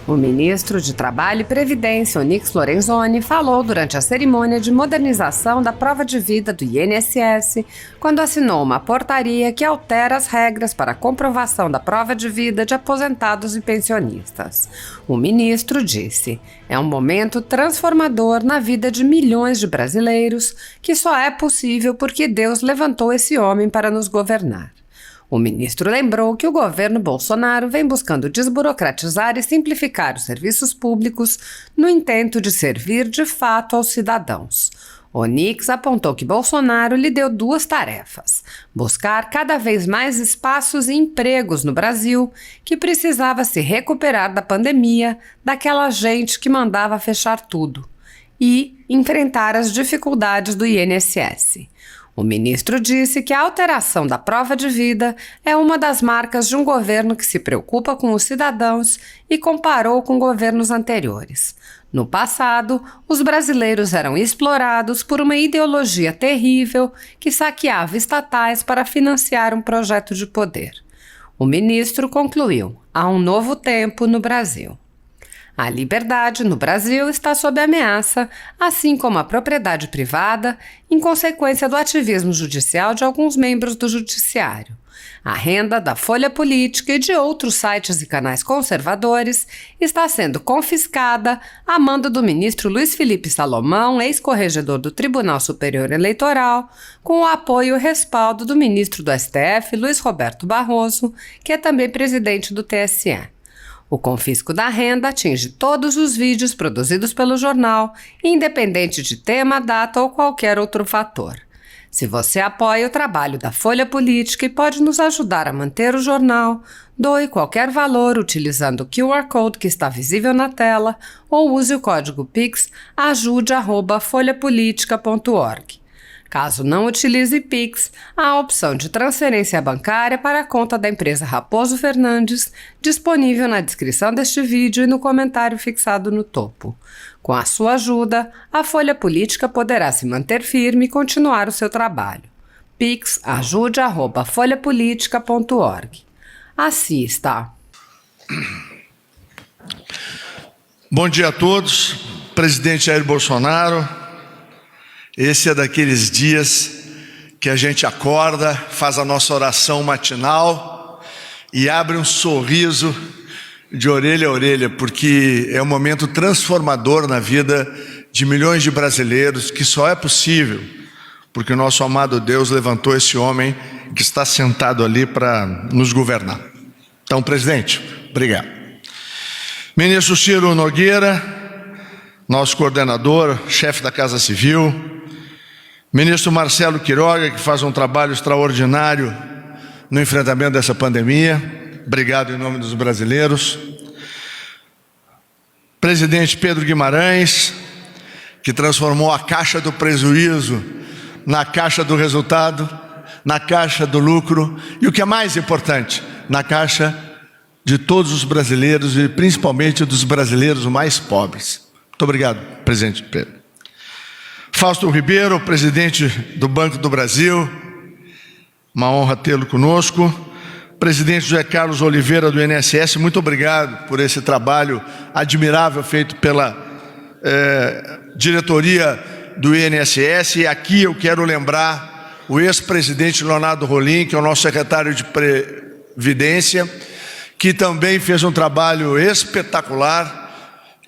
O ministro de Trabalho e Previdência, Onyx Lorenzoni, falou durante a cerimônia de modernização da prova de vida do INSS, quando assinou uma portaria que altera as regras para a comprovação da prova de vida de aposentados e pensionistas. O ministro disse: é um momento transformador na vida de milhões de brasileiros, que só é possível porque Deus levantou esse homem para nos governar. O ministro lembrou que o governo Bolsonaro vem buscando desburocratizar e simplificar os serviços públicos no intento de servir de fato aos cidadãos. Onyx apontou que Bolsonaro lhe deu duas tarefas: buscar cada vez mais espaços e empregos no Brasil, que precisava se recuperar da pandemia, daquela gente que mandava fechar tudo, e enfrentar as dificuldades do INSS. O ministro disse que a alteração da prova de vida é uma das marcas de um governo que se preocupa com os cidadãos e comparou com governos anteriores. No passado, os brasileiros eram explorados por uma ideologia terrível que saqueava estatais para financiar um projeto de poder. O ministro concluiu: há um novo tempo no Brasil. A liberdade no Brasil está sob ameaça, assim como a propriedade privada, em consequência do ativismo judicial de alguns membros do judiciário. A renda da Folha Política e de outros sites e canais conservadores está sendo confiscada a mando do ministro Luiz Felipe Salomão, ex-corregedor do Tribunal Superior Eleitoral, com o apoio e respaldo do ministro do STF, Luiz Roberto Barroso, que é também presidente do TSE. O confisco da renda atinge todos os vídeos produzidos pelo jornal, independente de tema, data ou qualquer outro fator. Se você apoia o trabalho da Folha Política e pode nos ajudar a manter o jornal, doe qualquer valor utilizando o QR Code que está visível na tela ou use o código Pix ajude@folhapolitica.org. Caso não utilize Pix, há a opção de transferência bancária para a conta da empresa Raposo Fernandes, disponível na descrição deste vídeo e no comentário fixado no topo. Com a sua ajuda, a Folha Política poderá se manter firme e continuar o seu trabalho. Pix ajude@folhapolitica.org. Assista. Bom dia a todos. Presidente Jair Bolsonaro. Esse é daqueles dias que a gente acorda, faz a nossa oração matinal e abre um sorriso de orelha a orelha, porque é um momento transformador na vida de milhões de brasileiros, que só é possível porque o nosso amado Deus levantou esse homem que está sentado ali para nos governar. Então, presidente, obrigado. Ministro Ciro Nogueira, nosso coordenador, chefe da Casa Civil, ministro Marcelo Queiroga, que faz um trabalho extraordinário no enfrentamento dessa pandemia, obrigado em nome dos brasileiros. Presidente Pedro Guimarães, que transformou a caixa do prejuízo na caixa do resultado, na caixa do lucro e, o que é mais importante, na caixa de todos os brasileiros e principalmente dos brasileiros mais pobres. Muito obrigado, presidente Pedro. Fausto Ribeiro, presidente do Banco do Brasil, uma honra tê-lo conosco. Presidente José Carlos Oliveira do INSS, muito obrigado por esse trabalho admirável feito pela diretoria do INSS. E aqui eu quero lembrar o ex-presidente Leonardo Rolim, que é o nosso secretário de Previdência, que também fez um trabalho espetacular.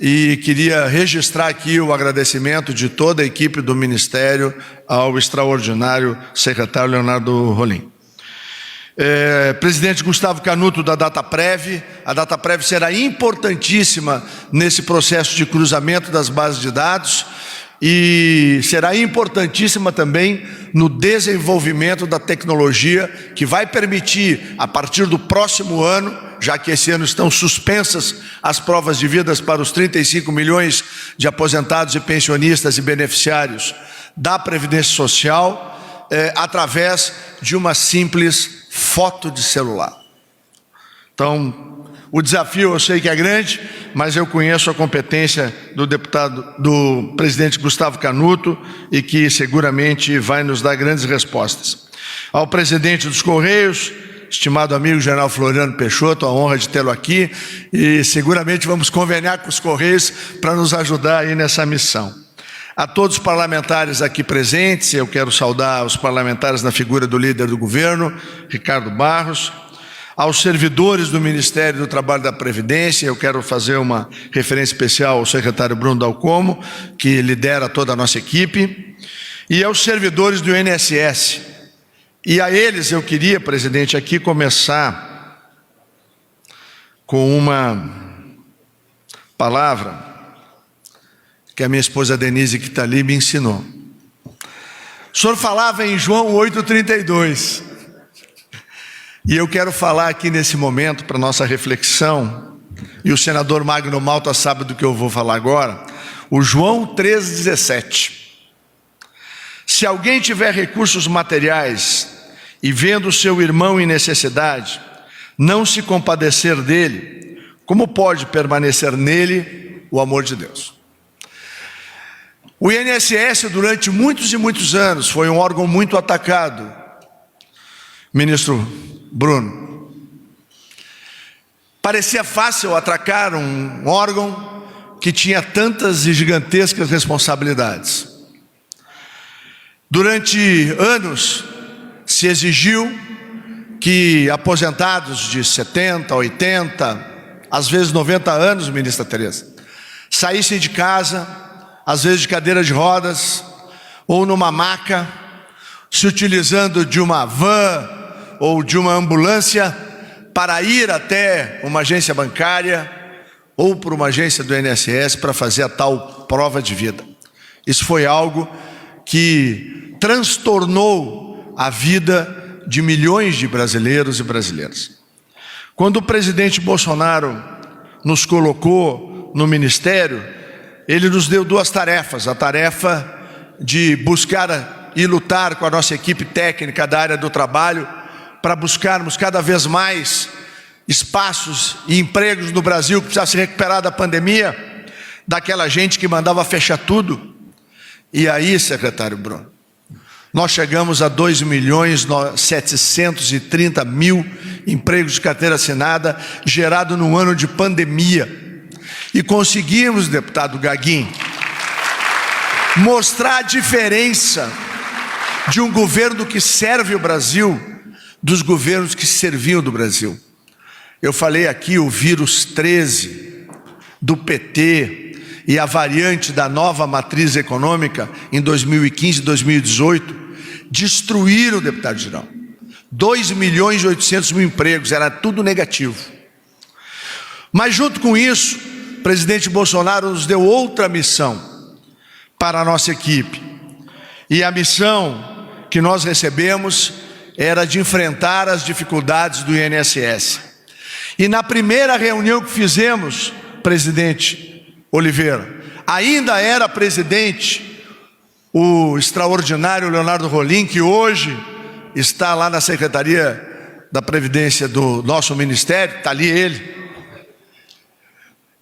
E queria registrar aqui o agradecimento de toda a equipe do Ministério ao extraordinário secretário Leonardo Rolim. Presidente Gustavo Canuto da Dataprev, a Dataprev será importantíssima nesse processo de cruzamento das bases de dados e será importantíssima também no desenvolvimento da tecnologia que vai permitir, a partir do próximo ano, já que esse ano estão suspensas as provas de vida para os 35 milhões de aposentados e pensionistas e beneficiários da Previdência Social, através de uma simples foto de celular. Então, o desafio eu sei que é grande, mas eu conheço a competência do presidente Gustavo Canuto e que seguramente vai nos dar grandes respostas. Ao presidente dos Correios, estimado amigo general Floriano Peixoto, a honra de tê-lo aqui, e seguramente vamos conveniar com os Correios para nos ajudar aí nessa missão. A todos os parlamentares aqui presentes, eu quero saudar os parlamentares na figura do líder do governo, Ricardo Barros, aos servidores do Ministério do Trabalho e da Previdência, eu quero fazer uma referência especial ao secretário Bruno Dalcomo, que lidera toda a nossa equipe, e aos servidores do INSS. E a eles eu queria, presidente, aqui começar com uma palavra que a minha esposa Denise, que está ali, me ensinou. O senhor falava em João 8,32. E eu quero falar aqui nesse momento, para nossa reflexão, e o senador Magno Malta sabe do que eu vou falar agora, o João 3,17. Se alguém tiver recursos materiais e vendo seu irmão em necessidade, não se compadecer dele, como pode permanecer nele o amor de Deus? O INSS, durante muitos e muitos anos, foi um órgão muito atacado. Ministro Bruno, parecia fácil atracar um órgão que tinha tantas e gigantescas responsabilidades. Durante anos se exigiu que aposentados de 70, 80, às vezes 90 anos, ministra Tereza, saíssem de casa, às vezes de cadeira de rodas, ou numa maca, se utilizando de uma van ou de uma ambulância para ir até uma agência bancária ou por uma agência do INSS para fazer a tal prova de vida. Isso foi algo que transtornou a vida de milhões de brasileiros e brasileiras. Quando o presidente Bolsonaro nos colocou no ministério, ele nos deu duas tarefas: a tarefa de buscar e lutar com a nossa equipe técnica da área do trabalho para buscarmos cada vez mais espaços e empregos no Brasil que precisava se recuperar da pandemia, daquela gente que mandava fechar tudo. E aí, secretário Bruno, nós chegamos a 2.730.000 empregos de carteira assinada, gerado no ano de pandemia. E conseguimos, deputado Gaguin, mostrar a diferença de um governo que serve o Brasil dos governos que serviam do Brasil. Eu falei aqui o vírus 13 do PT e a variante da nova matriz econômica em 2015 e 2018 destruíram, deputado geral, 2.800.000 empregos, era tudo negativo. Mas junto com isso, o presidente Bolsonaro nos deu outra missão para a nossa equipe. E a missão que nós recebemos era de enfrentar as dificuldades do INSS. E na primeira reunião que fizemos, presidente Oliveira, ainda era presidente o extraordinário Leonardo Rolim, que hoje está lá na Secretaria da Previdência do nosso ministério, está ali ele.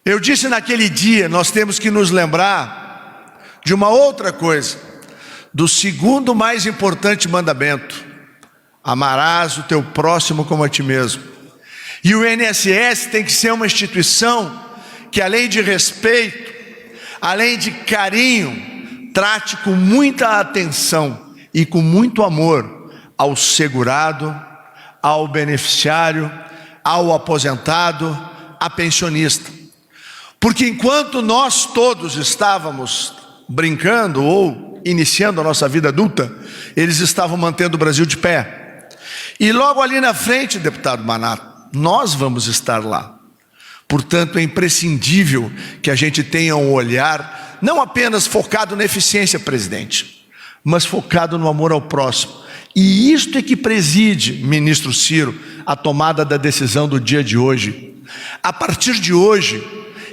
Eu disse naquele dia, nós temos que nos lembrar de uma outra coisa, do segundo mais importante mandamento: amarás o teu próximo como a ti mesmo. E o INSS tem que ser uma instituição que, além de respeito, além de carinho, trate com muita atenção e com muito amor ao segurado, ao beneficiário, ao aposentado, a pensionista. Porque enquanto nós todos estávamos brincando ou iniciando a nossa vida adulta, eles estavam mantendo o Brasil de pé. E logo ali na frente, deputado Manato, nós vamos estar lá. Portanto, é imprescindível que a gente tenha um olhar não apenas focado na eficiência, presidente, mas focado no amor ao próximo. E isto é que preside, ministro Ciro, a tomada da decisão do dia de hoje. A partir de hoje,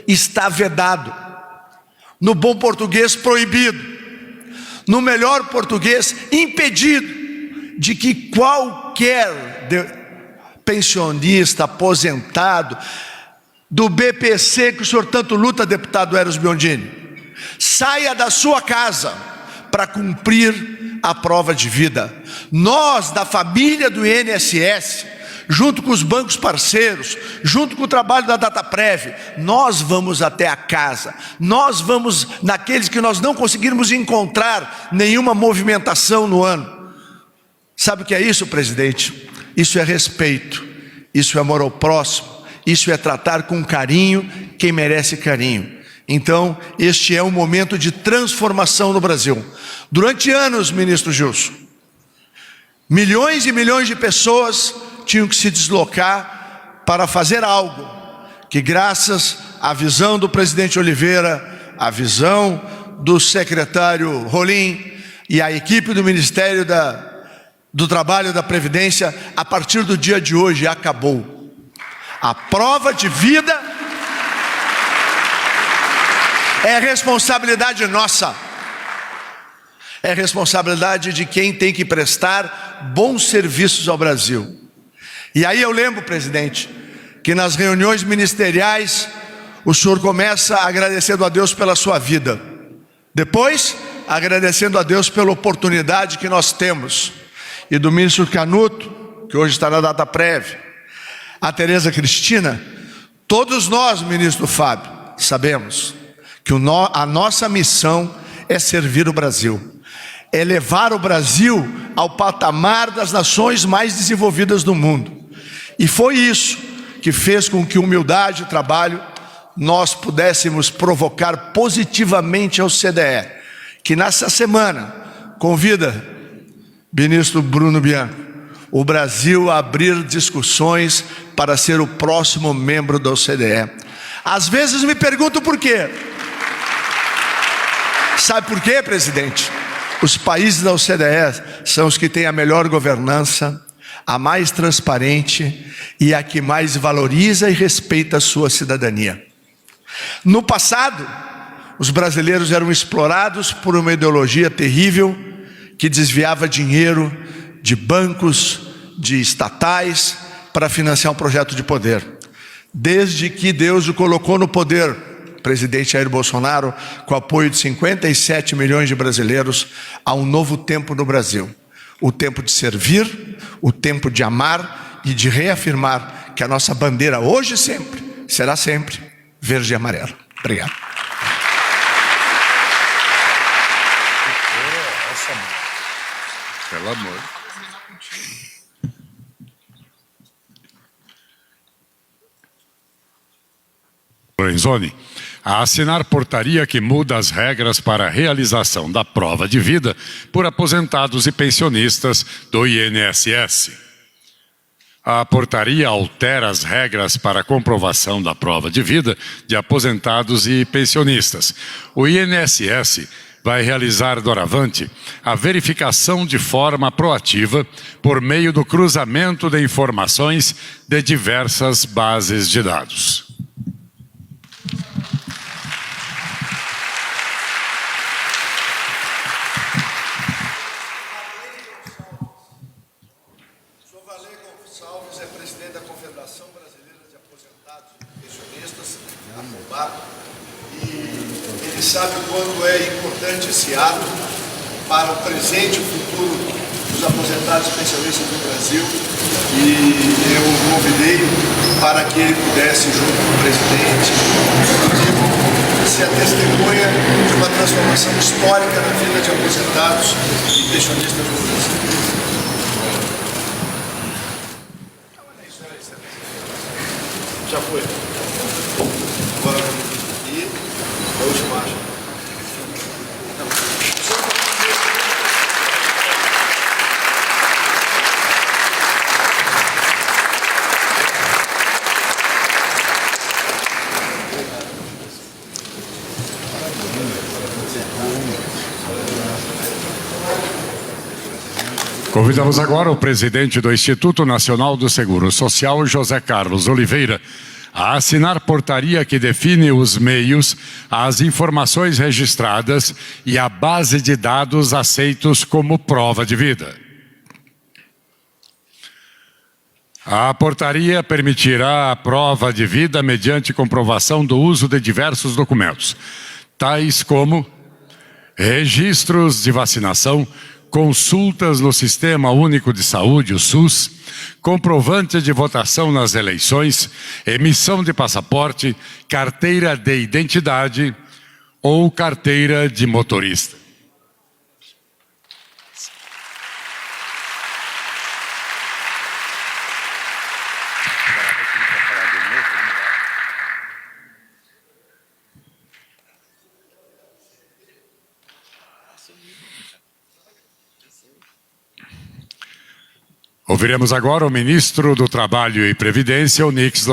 está vedado, no bom português, proibido, no melhor português, impedido, de que qualquer pensionista, aposentado, do BPC, que o senhor tanto luta, deputado Eros Biondini, saia da sua casa para cumprir a prova de vida. Nós, da família do INSS, junto com os bancos parceiros, junto com o trabalho da Dataprev, nós vamos até a casa, nós vamos naqueles que nós não conseguirmos encontrar nenhuma movimentação no ano. Sabe o que é isso, presidente? Isso é respeito, isso é amor ao próximo, isso é tratar com carinho quem merece carinho. Então, este é um momento de transformação no Brasil. Durante anos, ministro Gilson, milhões e milhões de pessoas tinham que se deslocar para fazer algo que, graças à visão do presidente Oliveira, à visão do secretário Rolim e à equipe do Ministério do Trabalho e da Previdência, a partir do dia de hoje acabou. A prova de vida é responsabilidade nossa, é responsabilidade de quem tem que prestar bons serviços ao Brasil. E aí eu lembro, presidente, que nas reuniões ministeriais o senhor começa agradecendo a Deus pela sua vida, depois agradecendo a Deus pela oportunidade que nós temos, e do ministro Canuto, que hoje está na Dataprev, a Tereza Cristina, todos nós, ministro Fábio, sabemos que a nossa missão é servir o Brasil, é levar o Brasil ao patamar das nações mais desenvolvidas do mundo. E foi isso que fez com que humildade e trabalho nós pudéssemos provocar positivamente ao CDE, que nessa semana convida ministro Bruno Bianco, o Brasil a abrir discussões para ser o próximo membro da OCDE. Às vezes me pergunto por quê. Sabe por quê, presidente? Os países da OCDE são os que têm a melhor governança, a mais transparente e a que mais valoriza e respeita a sua cidadania. No passado, os brasileiros eram explorados por uma ideologia terrível que desviava dinheiro de bancos, de estatais, para financiar um projeto de poder. Desde que Deus o colocou no poder, presidente Jair Bolsonaro, com apoio de 57 milhões de brasileiros, há um novo tempo no Brasil. O tempo de servir, o tempo de amar e de reafirmar que a nossa bandeira hoje e sempre será sempre verde e amarela. Obrigado. Pelo amor. Lorenzoni, a assinar portaria que muda as regras para a realização da prova de vida por aposentados e pensionistas do INSS. A portaria altera as regras para a comprovação da prova de vida de aposentados e pensionistas. O INSS vai realizar doravante a verificação de forma proativa por meio do cruzamento de informações de diversas bases de dados. Sabe quando é importante esse ato para o presente e o futuro dos aposentados e pensionistas do Brasil, e eu o convidei para que ele pudesse, junto com o presidente, ser a testemunha de uma transformação histórica na vida de aposentados e pensionistas do Brasil. Já foi. Agora aqui, a última marcha. Convidamos agora o presidente do Instituto Nacional do Seguro Social, José Carlos Oliveira, a assinar portaria que define os meios, as informações registradas e a base de dados aceitos como prova de vida. A portaria permitirá a prova de vida mediante comprovação do uso de diversos documentos, tais como registros de vacinação, consultas no Sistema Único de Saúde, o SUS, comprovante de votação nas eleições, emissão de passaporte, carteira de identidade ou carteira de motorista. Ouviremos agora o ministro do Trabalho e Previdência, Onyx Lorenzoni.